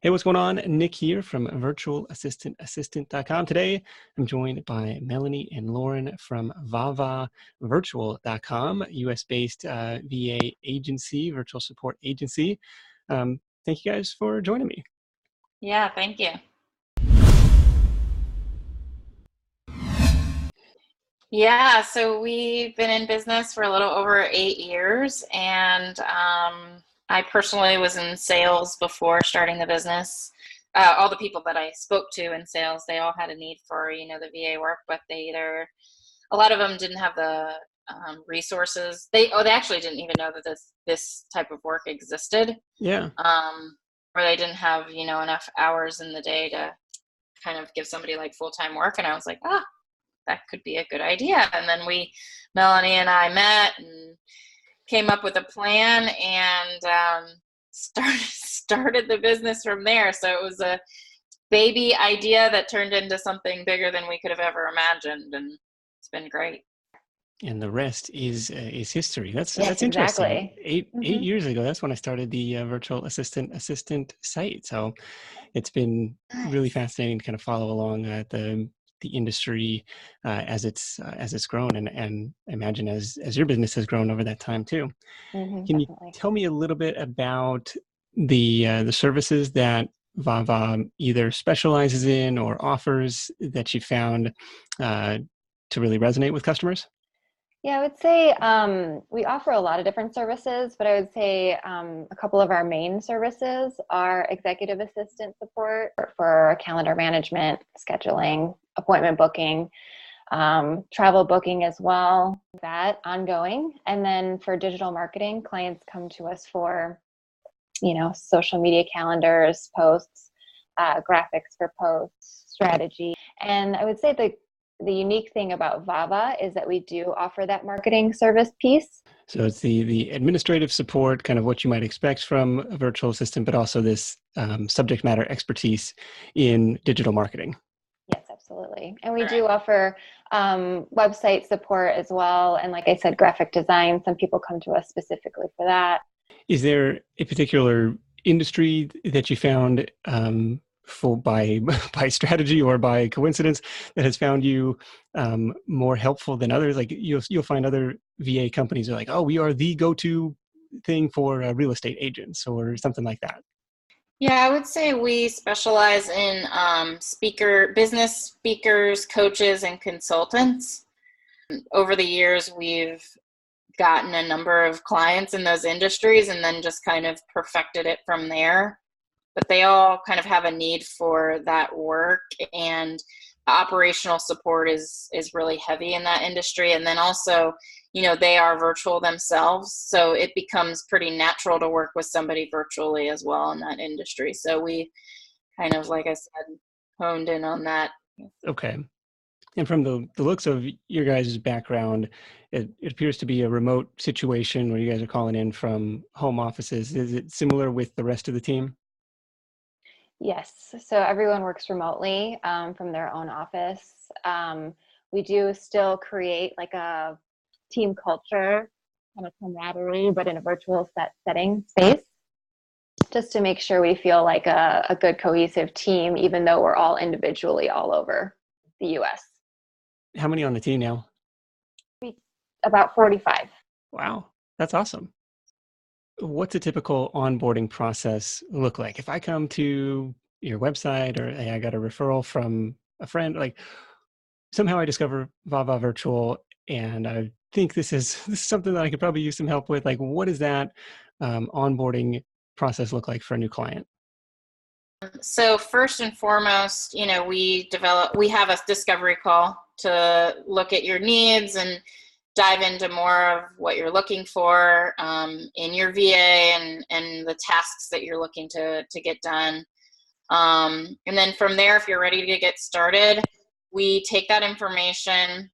Hey, what's going on? Nick here from VirtualAssistantAssistant.com. Today, I'm joined by Melanie and Lauren from VaVa Virtual.com, US-based VA agency, virtual support agency. Thank you guys for joining me. Yeah, thank you. Yeah, so we've been in business for a little over 8 years, and I personally was in sales before starting the business. All the people that I spoke to in sales, they all had a need for, the VA work, but a lot of them didn't have the resources. They actually didn't even know that this type of work existed. Yeah. Or they didn't have, enough hours in the day to kind of give somebody like full-time work. And I was like, that could be a good idea. And then Melanie and I met and came up with a plan and started the business from there. So it was a baby idea that turned into something bigger than we could have ever imagined, and it's been great. And the rest is history. That's Yes, interesting. exactly. 8 years ago, that's when I started the Virtual Assistant site. So it's been really fascinating to kind of follow along the industry as it's grown, and imagine as your business has grown over that time too. Can you Definitely. tell me a little bit about the services that VaVa either specializes in or offers that you found to really resonate with customers? Yeah, I would say we offer a lot of different services, but I would say a couple of our main services are executive assistant support for calendar management, scheduling, appointment booking, travel booking as well, that ongoing. And then for digital marketing, clients come to us for, social media calendars, posts, graphics for posts, strategy. And I would say the unique thing about VaVa is that we do offer that marketing service piece. So it's the administrative support, kind of what you might expect from a virtual assistant, but also this subject matter expertise in digital marketing. Yes, absolutely. And we do offer website support as well. And like I said, graphic design, some people come to us specifically for that. Is there a particular industry that you found by strategy or by coincidence that has found you more helpful than others? Like you'll find other VA companies are like, oh, we are the go-to thing for real estate agents or something like that. Yeah, I would say we specialize in business speakers, coaches, and consultants. Over the years, we've gotten a number of clients in those industries and then just kind of perfected it from there. But they all kind of have a need for that work, and operational support is really heavy in that industry. And then also, they are virtual themselves, so it becomes pretty natural to work with somebody virtually as well in that industry. So we kind of, like I said, honed in on that. Okay. And from the looks of your guys' background, it appears to be a remote situation where you guys are calling in from home offices. Is it similar with the rest of the team? Yes, so everyone works remotely from their own office. We do still create like a team culture, kind of camaraderie, but in a virtual setting space, just to make sure we feel like a good cohesive team, even though we're all individually all over the US. How many on the team now? About 45. Wow, that's awesome. What's a typical onboarding process look like? If I come to your website or hey, I got a referral from a friend, like somehow I discover VaVa Virtual and I think this is something that I could probably use some help with. Like, what does that onboarding process look like for a new client? So first and foremost, we have a discovery call to look at your needs and dive into more of what you're looking for in your VA and the tasks that you're looking to get done. And then from there, if you're ready to get started, we take that information,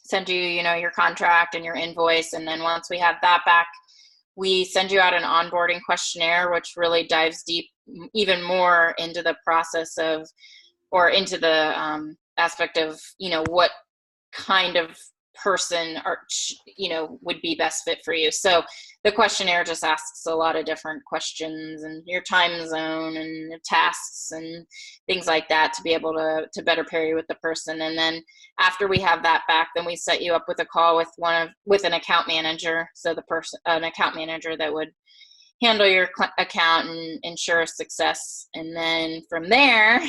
send you, your contract and your invoice. And then once we have that back, we send you out an onboarding questionnaire, which really dives deep even more into the process or into the aspect of, what kind of person or would be best fit for you. So the questionnaire just asks a lot of different questions and your time zone and tasks and things like that to be able to better pair you with the person. And then after we have that back, then we set you up with a call with an account manager. So an account manager that would handle your account and ensure success. And then from there,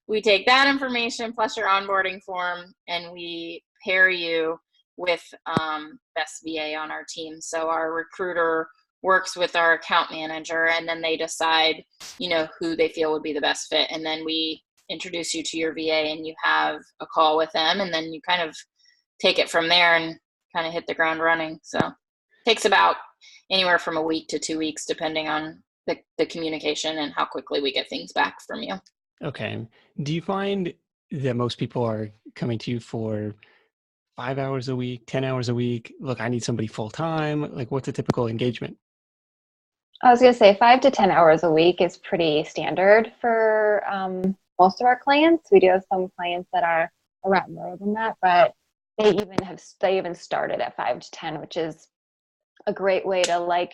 we take that information plus your onboarding form and we pair you with best VA on our team. So our recruiter works with our account manager and then they decide, who they feel would be the best fit. And then we introduce you to your VA and you have a call with them and then you kind of take it from there and kind of hit the ground running. So it takes about anywhere from a week to 2 weeks, depending on the communication and how quickly we get things back from you. Okay. Do you find that most people are coming to you for 5 hours a week, 10 hours a week? Look, I need somebody full time. Like, what's a typical engagement? I was going to say 5 to 10 hours a week is pretty standard for most of our clients. We do have some clients that are a lot more than that, but they even started at 5 to 10, which is a great way to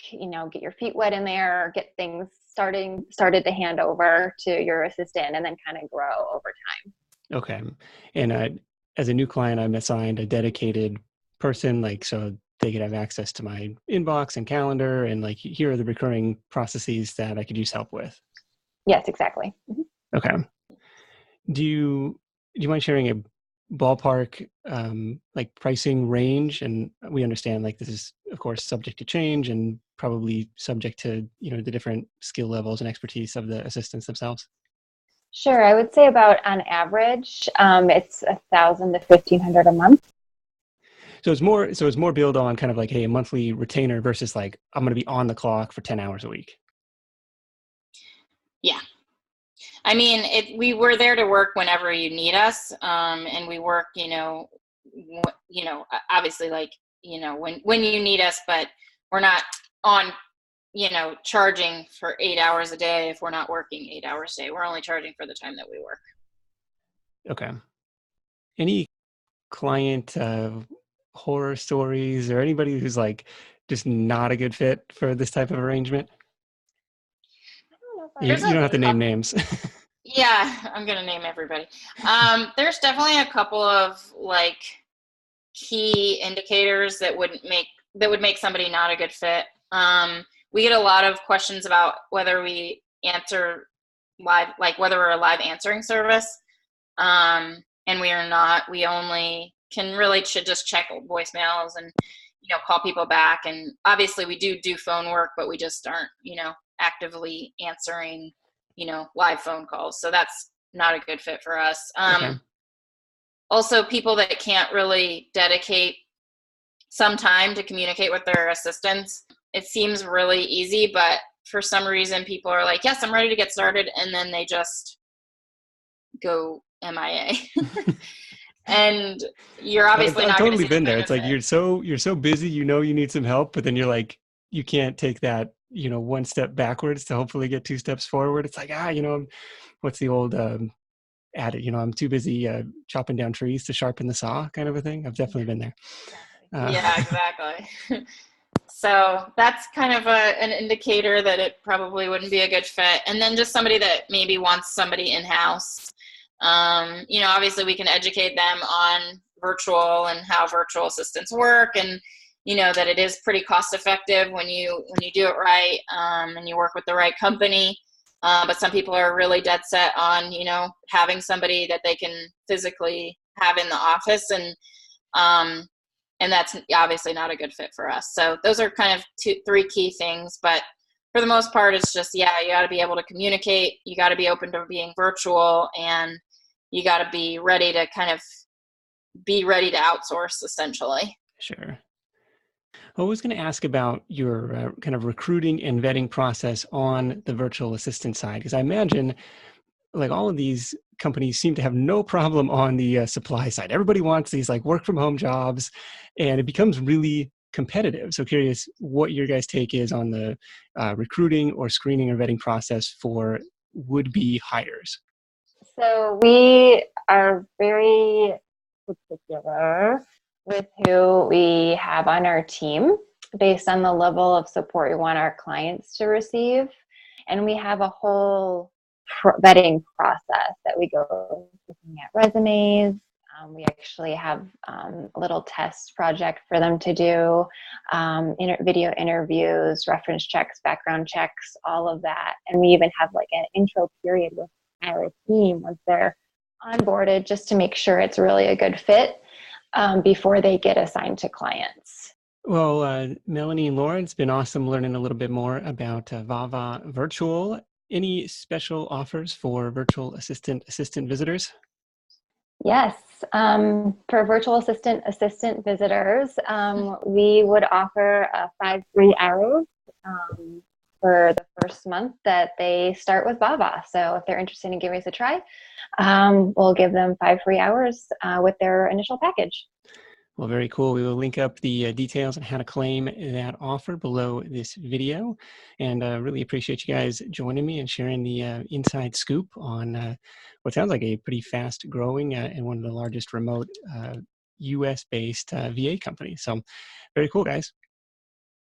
get your feet wet in there, get things started to hand over to your assistant and then kind of grow over time. Okay. And as a new client, I'm assigned a dedicated person, so they could have access to my inbox and calendar and here are the recurring processes that I could use help with. Yes, exactly. Mm-hmm. Okay. Do you mind sharing a ballpark pricing range? And we understand this is of course subject to change and probably subject to the different skill levels and expertise of the assistants themselves. Sure, I would say about on average it's $1,000 to $1,500 a month. So it's more built on kind of a monthly retainer versus I'm going to be on the clock for 10 hours a week. Yeah. I mean, we're there to work whenever you need us. And we work, obviously when you need us, but we're not on, charging for 8 hours a day if we're not working 8 hours a day. We're only charging for the time that we work. Okay. Any client horror stories or anybody who's just not a good fit for this type of arrangement? You don't have to name names. Yeah, I'm going to name everybody. There's definitely a couple of key indicators that would make somebody not a good fit. We get a lot of questions about whether we answer live, whether we're a live answering service. And we are not. We only should just check voicemails and, call people back. And obviously we do phone work, but we just aren't, actively answering, live phone calls. So that's not a good fit for us. Okay. Also, people that can't really dedicate some time to communicate with their assistants. It seems really easy, but for some reason people are like, yes, I'm ready to get started. And then they just go MIA. And you're obviously I've not going to totally see been there. the It's you're so busy, you need some help, but then you're you can't take that, one step backwards to hopefully get 2 steps forward. It's what's the old adage, I'm too busy chopping down trees to sharpen the saw kind of a thing. I've definitely been there. Yeah, exactly. So that's kind of an indicator that it probably wouldn't be a good fit. And then just somebody that maybe wants somebody in-house. Obviously we can educate them on virtual and how virtual assistants work and, that it is pretty cost effective when you do it right and you work with the right company. But some people are really dead set on, having somebody that they can physically have in the office and that's obviously not a good fit for us. So those are kind of 3 key things, but for the most part, it's just, you got to be able to communicate. You got to be open to being virtual and you got to be ready to outsource essentially. Sure. I was going to ask about your kind of recruiting and vetting process on the virtual assistant side, because I imagine all of these companies seem to have no problem on the supply side. Everybody wants these work from home jobs and it becomes really competitive. So curious what your guys' take is on the recruiting or screening or vetting process for would-be hires. So we are very particular with who we have on our team based on the level of support we want our clients to receive. And we have a whole vetting process that we go looking at resumes. We actually have a little test project for them to do, video interviews, reference checks, background checks, all of that. And we even have like an intro period with our team once they're onboarded, just to make sure it's really a good fit before they get assigned to clients. Well, Melanie and Laura, it's been awesome learning a little bit more about VaVa Virtual. Any special offers for virtual assistant visitors? Yes, for virtual assistant visitors, we would offer 5 free hours for the first month that they start with VaVa. So if they're interested in giving us a try, we'll give them 5 free hours with their initial package. Well, very cool. We will link up the details on how to claim that offer below this video. And really appreciate you guys joining me and sharing the inside scoop on what sounds like a pretty fast growing and one of the largest remote US-based VA companies. So very cool, guys.